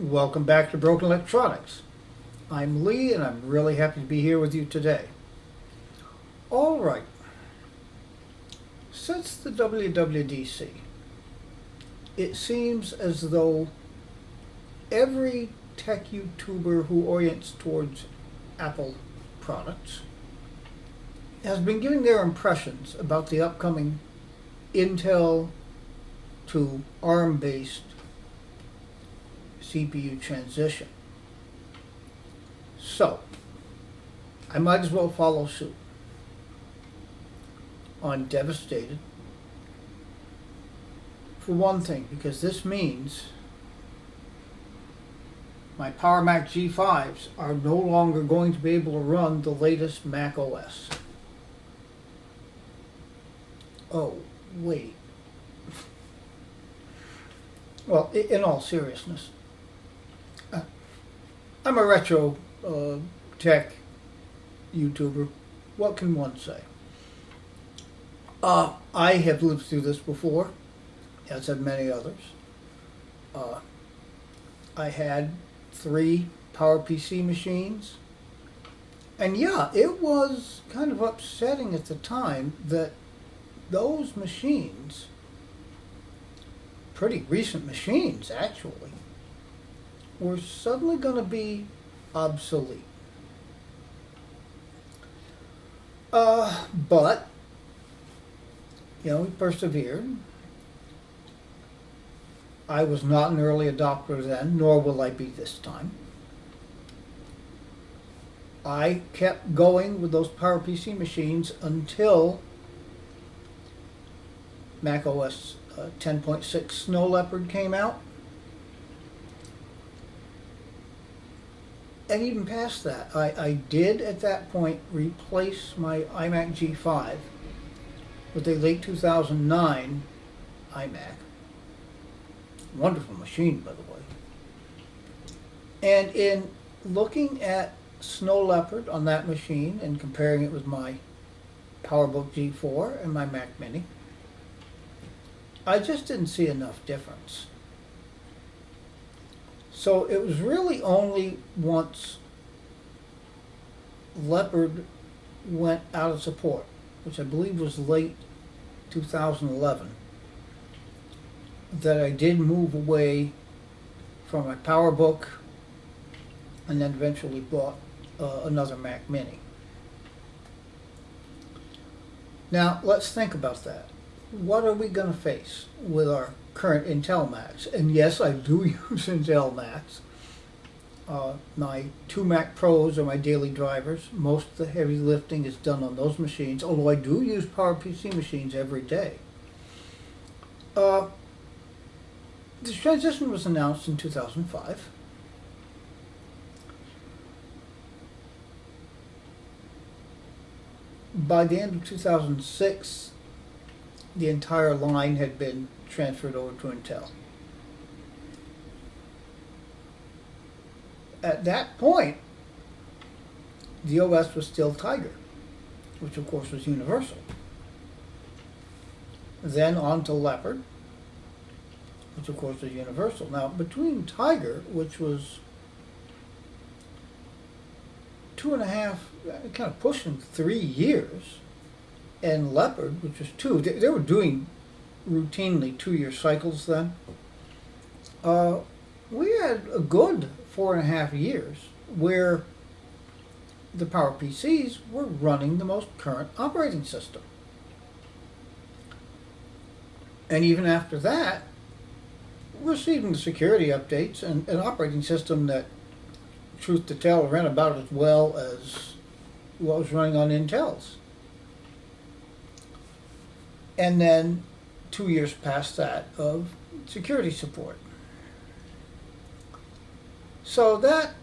Welcome back to Broken Electronics. I'm Lee and I'm really happy to be here with you today. Alright, since the WWDC, it seems as though every tech YouTuber who orients towards Apple products has been giving their impressions about the upcoming Intel to ARM-based CPU transition. So, I might as well follow suit. I'm devastated. For one thing, because this means my Power Mac G5s are no longer going to be able to run the latest Mac OS. Oh, wait. Well, in all seriousness, I'm a retro tech YouTuber. What can one say? I have lived through this before, as have many others. I had 3 PowerPC machines. And yeah, it was kind of upsetting at the time that those machines, pretty recent machines actually, were suddenly going to be obsolete. But, we persevered. I was not an early adopter then, nor will I be this time. I kept going with those PowerPC machines until Mac OS 10.6 Snow Leopard came out. And even past that, I did at that point replace my iMac G5 with a late 2009 iMac. Wonderful machine, by the way. And in looking at Snow Leopard on that machine and comparing it with my PowerBook G4 and my Mac Mini, I just didn't see enough difference. So it was really only once Leopard went out of support, which I believe was late 2011, that I did move away from my PowerBook and then eventually bought another Mac Mini. Now let's think about that. What are we going to face with our current Intel Macs? And yes, I do use Intel Macs. My 2 Mac Pros are my daily drivers. Most of the heavy lifting is done on those machines, although I do use PowerPC machines every day. This transition was announced in 2005. By the end of 2006, the entire line had been transferred over to Intel. At that point, the OS was still Tiger, which of course was universal. Then on to Leopard, which of course was universal. Now, between Tiger, which was 2.5, kind of pushing 3 years, and Leopard, which was 2, they were doing routinely 2-year cycles then. We had a good 4.5 years where the PowerPCs were running the most current operating system. And even after that, receiving the security updates and an operating system that, truth to tell, ran about as well as what was running on Intel's. And then 2 years past that of security support. So that,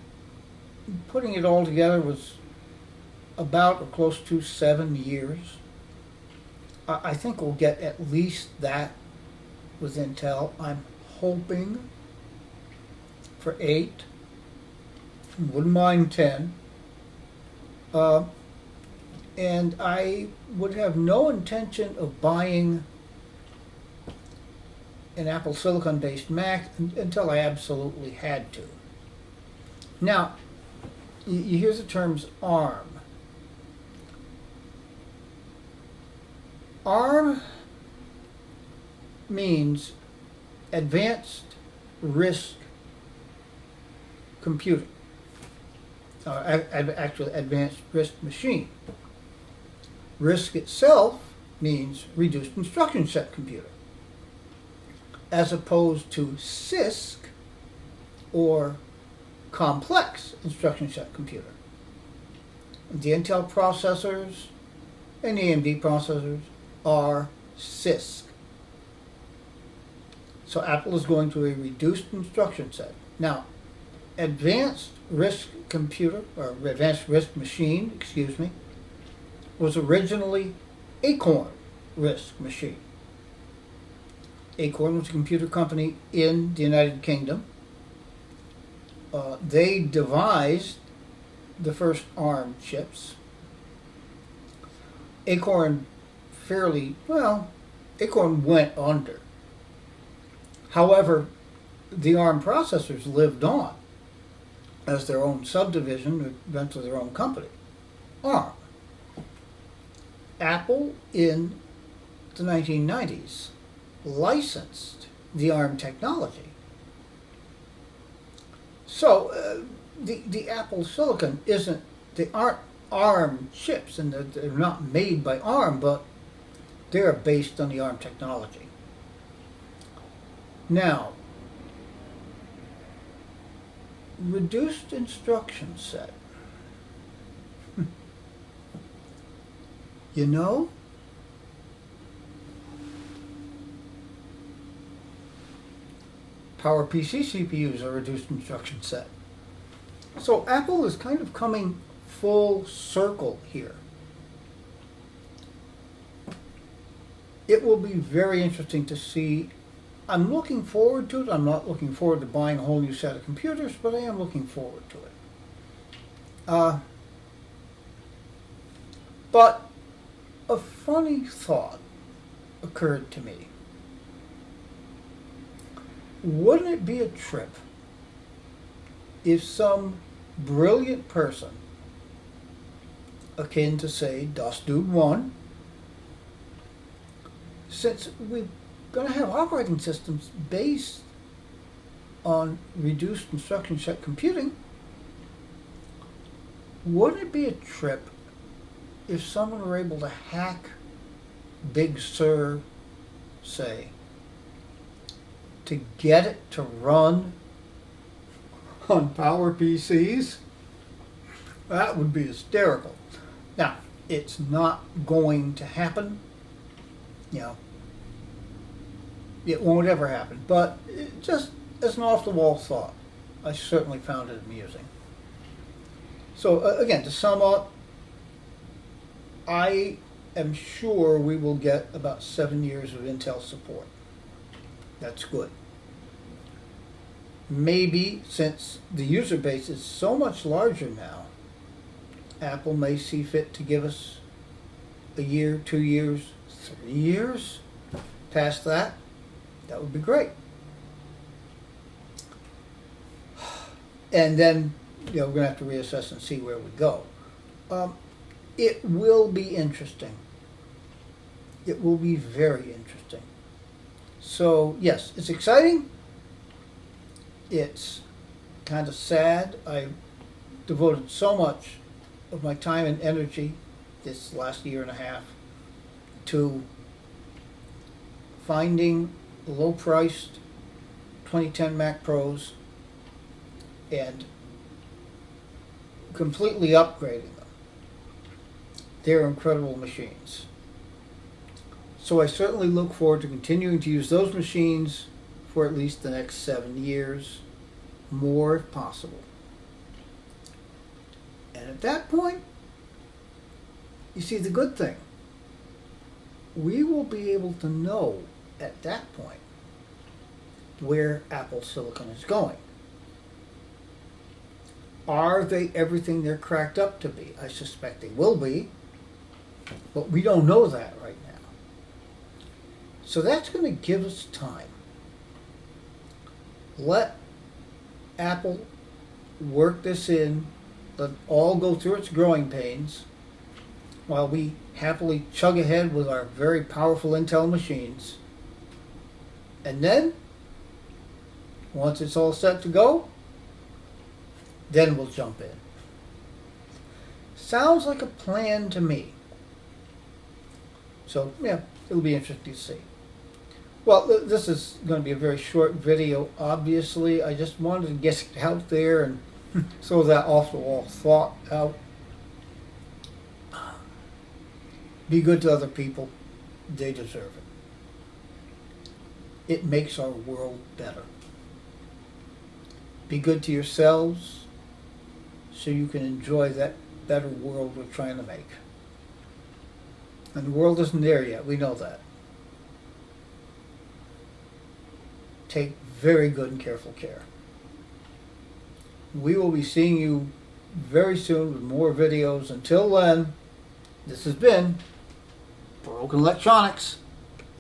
putting it all together, was about or close to 7 years. I think we'll get at least that with Intel. I'm hoping for 8. Wouldn't mind 10. And I would have no intention of buying an Apple Silicon based Mac until I absolutely had to. Now, you hear the terms ARM. ARM means Advanced Risk Computer, actually Advanced Risk Machine. RISC itself means Reduced Instruction Set Computer, as opposed to CISC, or Complex Instruction Set Computer. The Intel processors and the AMD processors are CISC. So Apple is going to a reduced instruction set. Now, Advanced Risk Computer, or Advanced Risk Machine, excuse me, was originally Acorn RISC Machine. Acorn was a computer company in the United Kingdom. They devised the first ARM chips. Acorn Acorn went under. However, the ARM processors lived on as their own subdivision, eventually their own company, ARM. Apple, in the 1990s, licensed the ARM technology. So the Apple Silicon they aren't ARM chips, and they're not made by ARM, but they're based on the ARM technology. Now, reduced instruction set. You know, PowerPC CPUs are reduced instruction set. So Apple is kind of coming full circle here. It will be very interesting to see. I'm looking forward to it. I'm not looking forward to buying a whole new set of computers, but I am looking forward to it. But a funny thought occurred to me. Wouldn't it be a trip if some brilliant person, akin to, say, DOS Dude 1, since we're going to have operating systems based on reduced instruction set computing, wouldn't it be a trip if someone were able to hack Big Sur, say, to get it to run on PowerPCs? That would be hysterical. Now, it's not going to happen. You know, it won't ever happen. But just as an off-the-wall thought, I certainly found it amusing. So again, to sum up, I am sure we will get about 7 years of Intel support. That's good. Maybe, since the user base is so much larger now, Apple may see fit to give us a year, 2 years, 3 years past that. That would be great. And then, we're going to have to reassess and see where we go. It will be interesting. It will be very interesting. So, yes, it's exciting. It's kind of sad. I devoted so much of my time and energy this last year and a half to finding low-priced 2010 Mac Pros and completely upgrading them. They're incredible machines. So I certainly look forward to continuing to use those machines for at least the next 7 years, more if possible. And at that point, you see the good thing. We will be able to know at that point where Apple Silicon is going. Are they everything they're cracked up to be? I suspect they will be, but we don't know that right now. So that's going to give us time. Let Apple work this in, let all go through its growing pains, while we happily chug ahead with our very powerful Intel machines. And then, once it's all set to go, then we'll jump in. Sounds like a plan to me. So, yeah, it'll be interesting to see. Well, this is going to be a very short video, obviously. I just wanted to get it out there and so that off-the-wall thought out. Be good to other people. They deserve it. It makes our world better. Be good to yourselves so you can enjoy that better world we're trying to make. And the world isn't there yet. We know that. Take very good and careful care. We will be seeing you very soon with more videos. Until then, this has been Broken Electronics.